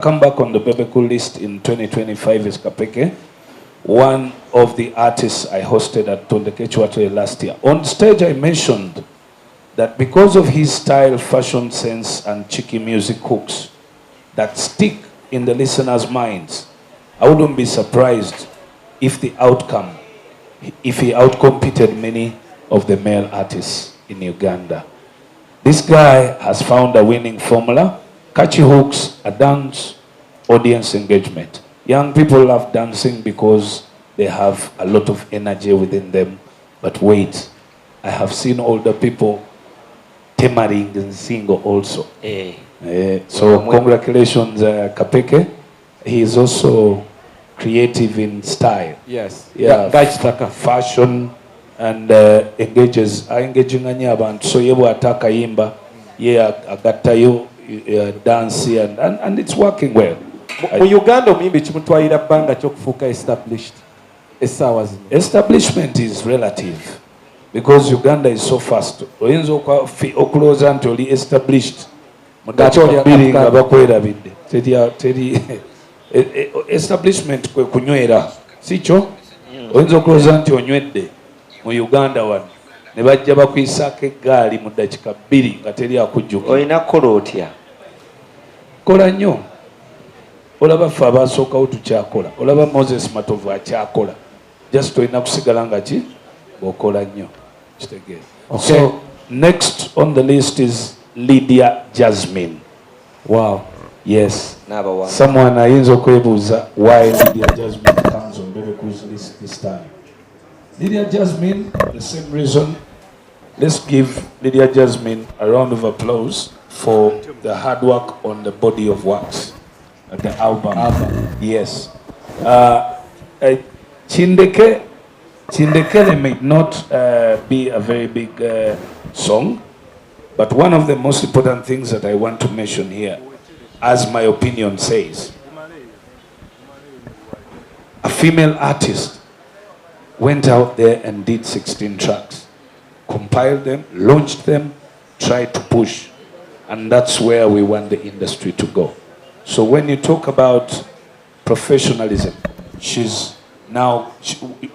Come back on the Bebe list in 2025 is Kapeke, one of the artists I hosted at Tondekechwatwe last year. On stage I mentioned that because of his style, fashion sense and cheeky music hooks that stick in the listeners' minds, I wouldn't be surprised if he outcompeted many of the male artists in Uganda. This guy has found a winning formula: catchy hooks, a dance, audience engagement. Young people love dancing because they have a lot of energy within them. But wait, I have seen older people temaring and sing also. So congratulations, Kapeke. He is also creative in style. Yes. Yeah, fashion and engaging abantu. So yebo ataka yimba, yeah, agatayo dance and it's working well. Mu Uganda omuyimbi kimutwalira bbanga ky'okufuuka established essaawa zino. Establishment is relative because Uganda is so fast. Oyinza okulowooza nti oli established mudakikabiri nga bakwerabidde. Teri establishment kwe kunywera sikyo. Oyinza okulowooza nti onywedde mu Uganda wano ne bajja bakwisaako eggaali mu ddakiika bbiri nga teri akujjuka. Olina kukola otya? Kola nnyo. Olaba ffe abaasookawo tukyakola. Olaba Moses Matovu akyakola. Just olina kusigala nga ki bw'okola nnyo. Kitegeeza. So next on the list is Lydia Jasmine. Wow. Yes. Number one. Someone ayinza okwebuuza why Lydia Jasmine comes on Bebe Cool's list this time. Lydia Jasmine, the same reason. Let's give Lydia Jasmine a round of applause for the hard work on the body of works, the album. Yes. Chindekele may not be a very big song, but one of the most important things that I want to mention here, as my opinion says, a female artist went out there and did 16 tracks, compiled them, launched them, tried to push, and that's where we want the industry to go. So when you talk about professionalism, she's now,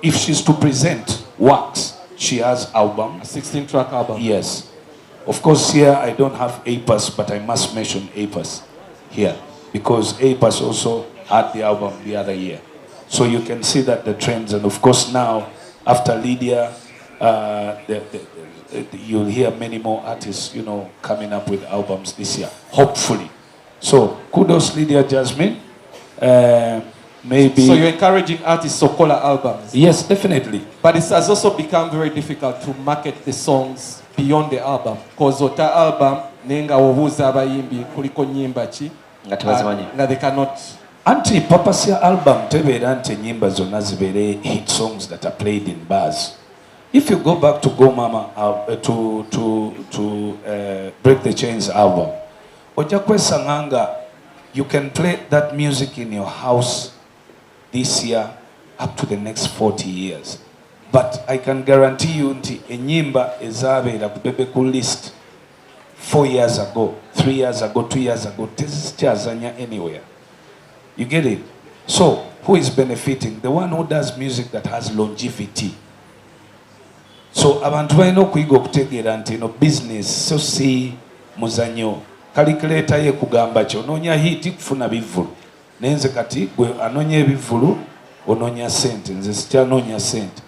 if she's to present works, she has album. A 16-track album. Yes. Of course here I don't have APAS, but I must mention APAS here, because APAS also had the album the other year. So you can see that the trends, and of course now, after Lydia, you'll hear many more artists, coming up with albums this year, hopefully. So kudos Lydia Jasmine. Maybe. So you're encouraging artists to call albums? Yes, definitely. But it has also become very difficult to market the songs beyond the album. Because ota album, nenga wobuza abayimbi kuliko nyimba chi, nga they cannot. Anti papasia album tebeera nti nyimba zonna zibeere hit songs that are played in bars. If you go back to Go Mama, to Break the Chains album, ojja kwesanga you can play that music in your house this year up to the next 40 years. But I can guarantee you nti enyimba ezabeera ku Bebe Cool list 4 years ago, 3 years ago, 2 years ago, tezikyazanya anywhere. You get it? So, who is benefiting? The one who does music that has longevity. So, abantu balina okuyiga okutegeera nti business so si muzanyo. Calculator ye kugamba kyo onoonya hiti kufuna bivulu. Nenze kati gwe anoonya ebivulu onoonya sente. Nze sikyanoonya sente.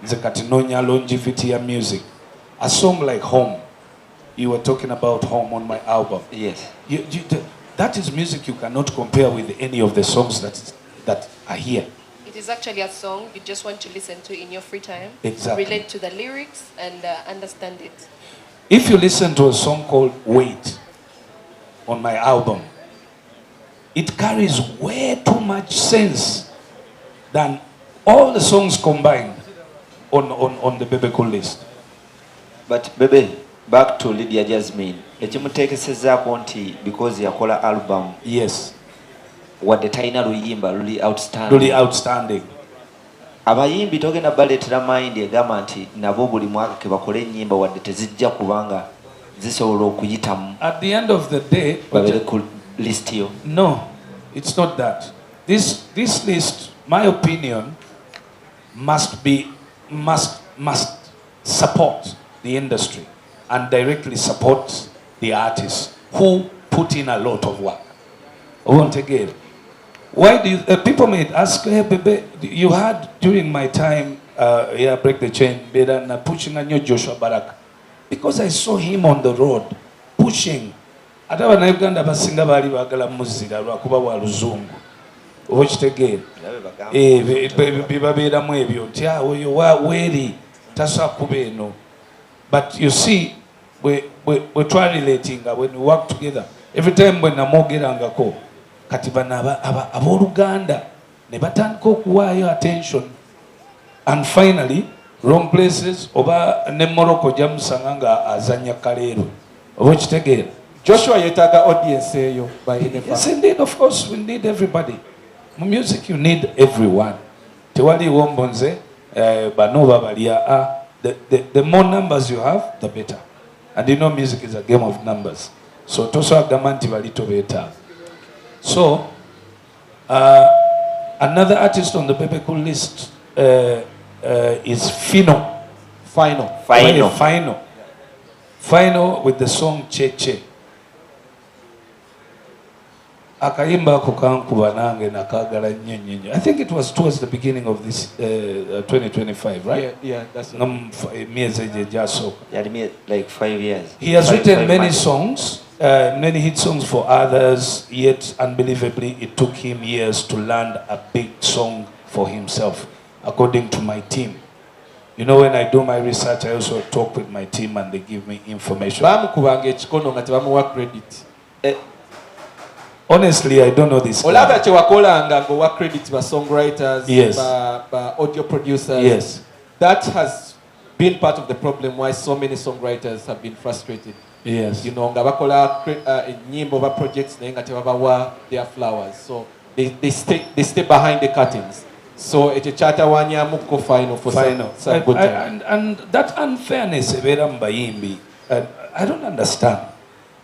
Nze kati noonya longevity ya music. A song like Home. You were talking about Home on my album. Yes. That is music you cannot compare with any of the songs that are here. It is actually a song you just want to listen to in your free time. Exactly. Relate to the lyrics and understand it. If you listen to a song called Wait on my album, it carries way too much sense than all the songs combined on the Bebe Cool list. But Bebe, back to Lydia Jasmine. Ekimutekesezaako nti because yakola album. Yes. Wadde talina luyimba luli outstanding. Abayimbi togenda baleetera mind egamba nti nabo buli mwaka ke bakole ennyimba wadde tezijja kubanga zisobola okuyitamu. At the end of the day, babere ku list yo. No. It's not that. This list, my opinion, must support the industry and directly support the artists who put in a lot of work. I won't again. Why do you, people may ask, hey, Bebe, you had during my time, Break the Chain, pushing a new Joshua Barak. Because I saw him on the road, pushing. Ate Uganda basinga bali bagala muzira lwakuba wa luzungu. Okitegere. Bibabeeramu ebyo nti oyo weeri tasa kuba eno. But you see, we're relating when we work together. Every time when namogerangako, kati bana abooluganda ne batandika okuwaayo attention. And finally, wrong places, oba ne Morocco jamusanga nga azanya kaleero. Okitegere. Joshua yetaga audience eyo by any Yes, indeed, of course, we need everybody. In music, you need everyone. Tewali wombonze, banova balia. The more numbers you have, the better. And you know, music is a game of numbers. So toso agamanti balito beta. So another artist on the Bebe Cool list is Fino. Final with the song Che Che. Akayimba kukankuba nange nakagala nnyo. I think it was towards the beginning of this 2025, right? Yeah, that's like 5 years. He has written many songs, many hit songs for others, yet unbelievably it took him years to land a big song for himself, according to my team. You know, when I do my research, I also talk with my team and they give me information. Honestly, I don't know this. Credit by songwriters, yes. by audio producers. Yes. That has been part of the problem why so many songwriters have been frustrated. Yes. You know, nyimbo projects their flowers. So they stay behind the curtains. So it's a charter one year muko final for some good time. And that unfairness I don't understand.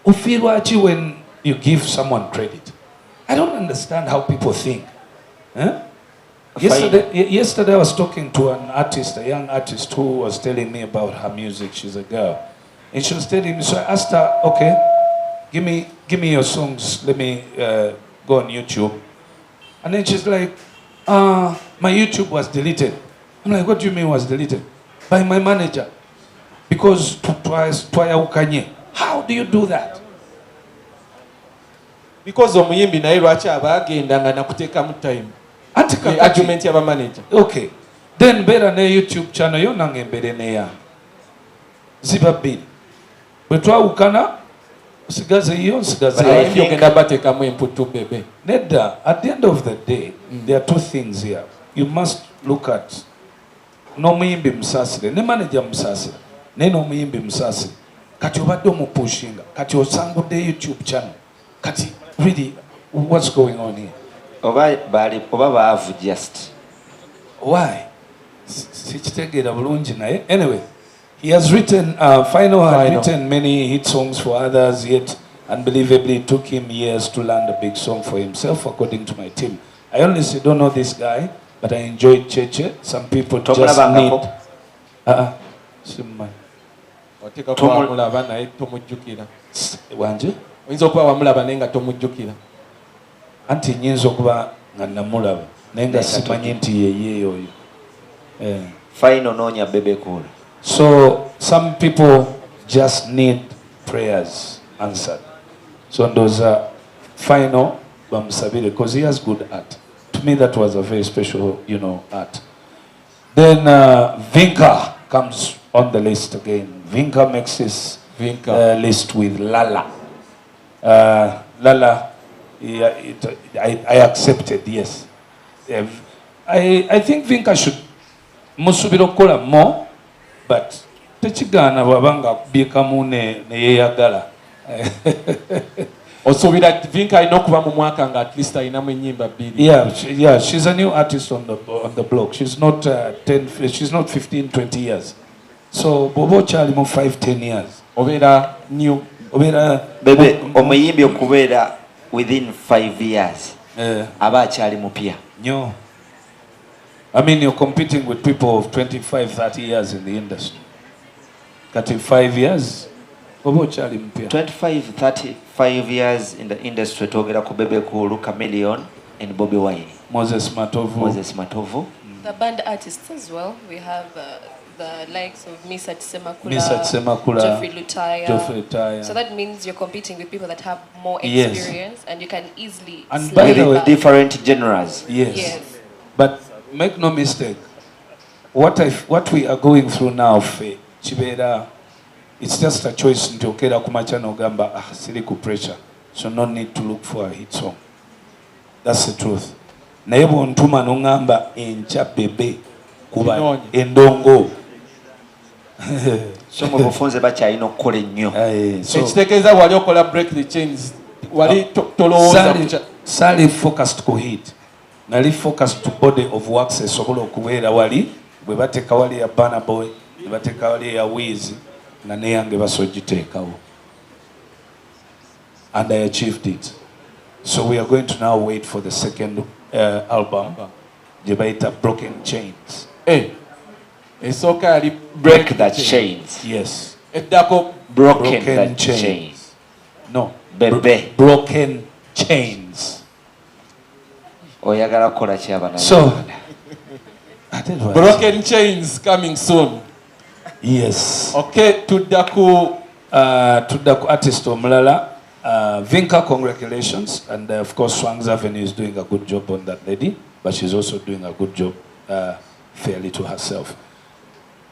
Ufirwachi when you give someone credit. I don't understand how people think. Huh? Yesterday I was talking to an artist, a young artist who was telling me about her music. She's a girl. And she was telling me, so I asked her, okay, give me your songs. Let me go on YouTube. And then she's like, my YouTube was deleted. I'm like, what do you mean was deleted? By my manager. Because how do you do that? Because omuyimbi naye lwaki abagendanga nakutekamu time argument yaba manager. Okay, then beera ne YouTube channel yo nange mbere neya ziba bbiri bwe twawukana osigaze yo osigaze ogenda batekamu input to Bebe. Nedda, at the end of the day, there are two things here. You must look at n'omuyimbi musaasire ne manager musaasire naye n'omuyimbi musaasire kati obadde omupushinga kati osangudde YouTube channel kati really, what's going on here? Oba baavu just. Why? Anyway, he has written, Final had written many hit songs for others, yet unbelievably it took him years to land a big song for himself, according to my team. I honestly don't know this guy, but I enjoyed Cheche. Some people just need... Wanje? Oyinza okuba wamulaba naye nga tomujjukira. Anti nyinza okuba nga namulaba naye nga simanyi nti yeyeeyo oyo. Final noonya Bebe Cool. So some people just need prayers answered. So those are Final bamusabire because he has good art. To me that was a very special, art. Then Vinka comes on the list again. Vinka makes his list with Lala. Lala, I accepted, yes. I think Vinka should musubira okukola more, but tekigaana bwabanga biikamu ne yeyagala. Osuubira Vinka alina okuba mu mwaka nga at least alinamu ennyimba bbiri. Yeah, she's a new artist on the block. She's not 15, 20 years. So bw'oba okyalimu 5-10 years. Obeera new. Bebe omuyimbi okubeera within 5 years aba akyali mupya nnyo. I mean, you're competing with people of 25, 30 years in the industry. 35 years, oba okyali mpya. 25, 35 years in the industry. Twogera ku Bebe Cool, Chameleon and Bobby Wine. Moses Matovu. The band artists as well. We have the likes of Misa Tsemakula, Geoffrey Lutaya. So that means you're competing with people that have more experience, and you can easily and by the way, different genres. Yes. But make no mistake, what we are going through now, Chibera, it's just a choice. Ntiokera kumacha nogamba sili ku pressure, so no need to look for a hit song. That's the truth. Naye bontuma nongamba encha Bebe kuba endongo. So mubufunze bakyalina okukola ennyo. Ekitegeeza wali okola break the chains, wali tolowooza sali focused ku hit, nali focused to body of works esobola okubeera wali bwe bateeka wali ya Burna Boy, bwe bateeka wali ya Wiz, nga neyange basogiteekawo. And I achieved it. So we are going to now wait for the second album, gye bayita Broken Chains. Esooka yali Break That Chains. Yes. Eddako Broken That Chains. No. Bebe. Broken Chains. Oyagala kukola ki abana? So, Broken Chains coming soon. Yes. Okay, tudda ku artist omulala. Vinka, congratulations. And of course, Swang's Avenue is doing a good job on that lady, but she's also doing a good job fairly to herself.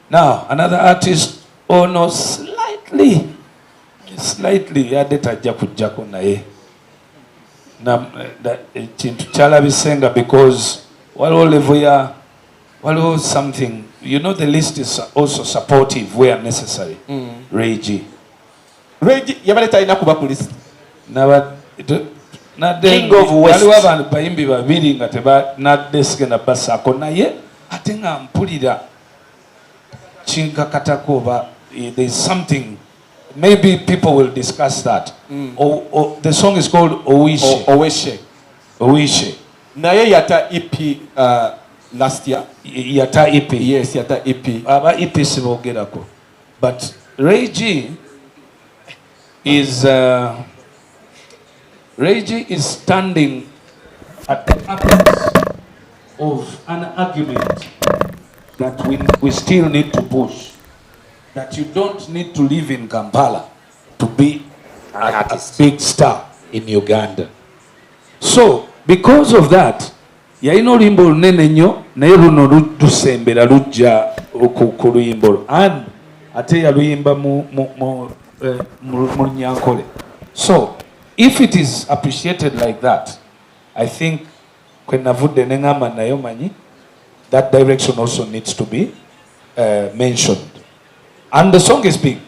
Now, another artist, no, slightly, yadeta jakujako naye. Na chintu chala bisenga because waliwo something, you know, the list is also supportive where necessary. Reggie yabaleta ina kuba police. King of West. Waliwo abantu bayimbi babiri nga tebanadeske na basako naye ate nga mpulira kinkakatako oba there's something, maybe people will discuss that. The song is called Owishe. Naye yata EP last year. Yata EP. Yes, yata EP. Aba EP sibogerako. But Reggie is standing at the apex of an argument that we still need to push. That you don't need to live in Kampala to be a big star in Uganda. So, because of that, yalina oluyimba olunene nnyo naye luno lusembera lujja ku luyimba and ate yaluyimba mu Nyankole. So, if it is appreciated like that, I think kwenavudde nengamba nayo manyi, that direction also needs to be mentioned. And the song is big.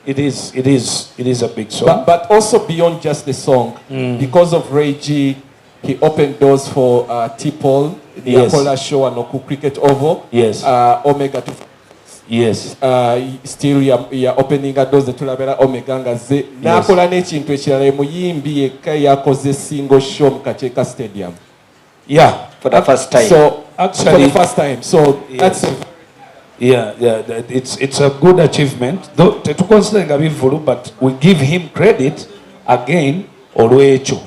It is a big song. But also beyond just the song, because of Reggie, he opened doors for T-Paul, the Yakola show and Oku Cricket Oval. Yes. Omega 2. Yes. Still ya opening doors tulabera Omega ngaze. Nakola n'ekintu ekirala muyimbi yekka yakoze single show mu Kacheeka Stadium. Yeah, for the first time. So actually, for the first time. So that's it's a good achievement. Though to consider ngabivulu, but we give him credit again olwecho.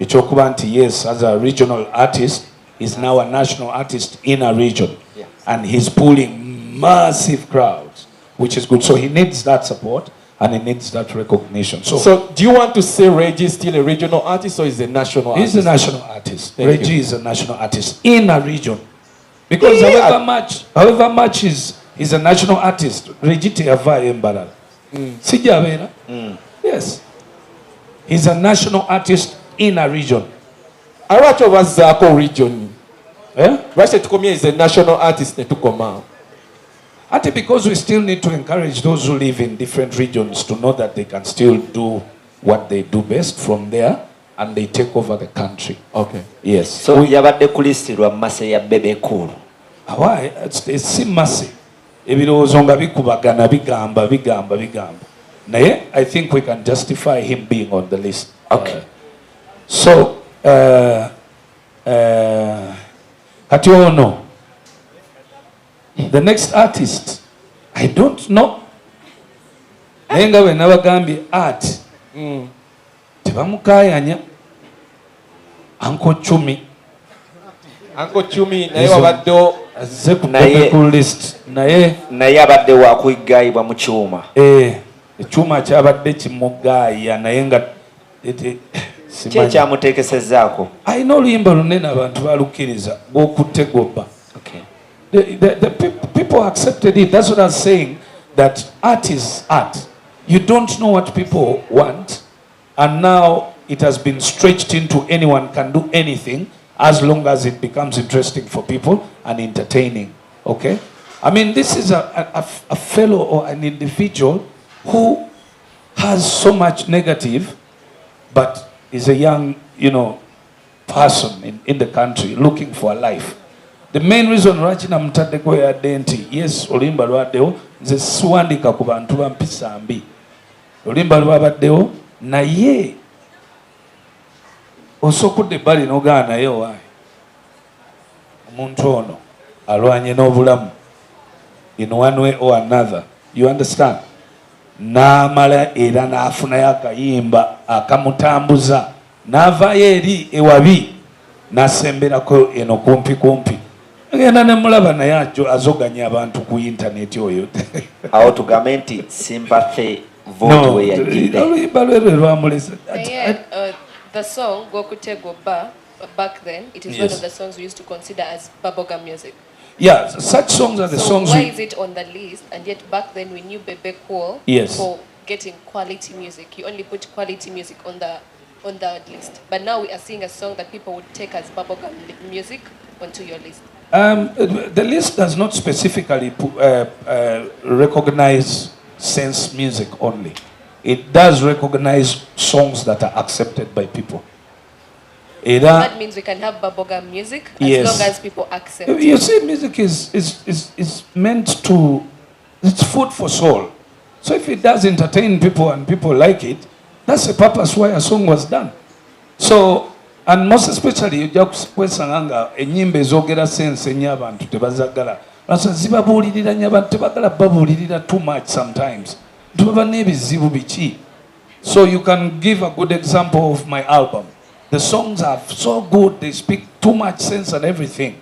Echokuba nti yes, as a regional artist, he's now a national artist in a region. Yes. And he's pulling massive crowds, which is good. So he needs that support and he needs that recognition. So do you want to say Reggie is still a regional artist or is a national artist? He's a national artist. Reggie is a national artist in a region. Because however much is a national artist, Reggie Teava Embara. Sijabera? Yes. He's a national artist in a region. Aracho was Zako region. Russia Tukomia is a national artist Netukoma. Ati because we still need to encourage those who live in different regions to know that they can still do what they do best from there and they take over the country. Okay. Yes. So yabadde kulistirwa Mase ya Bebe Cool. Why? It's Mase. Ebirowoozo nga bikubagana bigamba. Naye, I think we can justify him being on the list. Okay. So, kati ono the next artist I don't know naye nga bwe nabagambye art tebamukayanya Uncle Chumi naye wabaddewo azze ku list naye abadde wakuyigayibwa mu kyuma ekyuma kyabadde kimugaaya naye nga kyekyamuteekesezaako alina oluyimba lunene abantu balukkiriza gwokutte gobba. The people accepted it. That's what I was saying, that art is art. You don't know what people want, and now it has been stretched into anyone can do anything as long as it becomes interesting for people and entertaining. Okay? I mean, this is a fellow or an individual who has so much negative, but is a young, person in the country looking for a life. The main reason lwaki namutaddeko yadde nti yes oluyimba lwaddewo nze siwandika ku bantu bampisa mbi oluyimba lwabaddewo naye osokudde ebbali n'ogaa naye owaayi omuntu ono alwanye n'obulamu in one way or another, you understand, n'amala era n'afunayo akayimba akamutambuza n'avaayo eri ewabi n'asemberako eno kumpi agenda nemulaba naye azoganya abantu ku intaneti oyo awo tugambe nti sympathy vote we yagidde oluyimba lwerwe lwamulesa. The song Gokutego Ba, back then it is one of the songs we used to consider as bubblegum music. Yeah, such songs are the songs. Why is it on the list? And yet back then we knew Bebe cool for getting quality music. You only put quality music on the list. But now we are seeing a song that people would take as bubblegum music onto your list. The list does not specifically recognize sense music only. It does recognize songs that are accepted by people. That means we can have bubblegum music as long as people accept it. You see, music is meant to, it's food for soul. So if it does entertain people and people like it, that's the purpose why a song was done. So, and most especially, you just kwesanga enyimba ezogera sense ennyo abantu tebazagala. Lwasa zibabuulirira nnyo abantu tebagala babuulirira too much sometimes. Tubaba n'ebizibu biki. So you can give a good example of my album. The songs are so good, they speak too much sense and everything.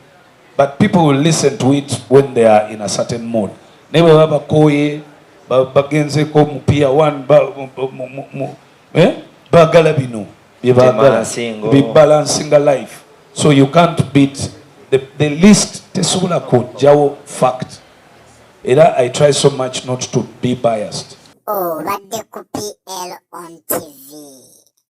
But people will listen to it when they are in a certain mood. Nebe baba koye, bagenze ko mupia one, bagala bino. Be balancing a life. So you can't beat the list tesula ko jawo fact. I try so much not to be biased. Oh, what the PL on TV.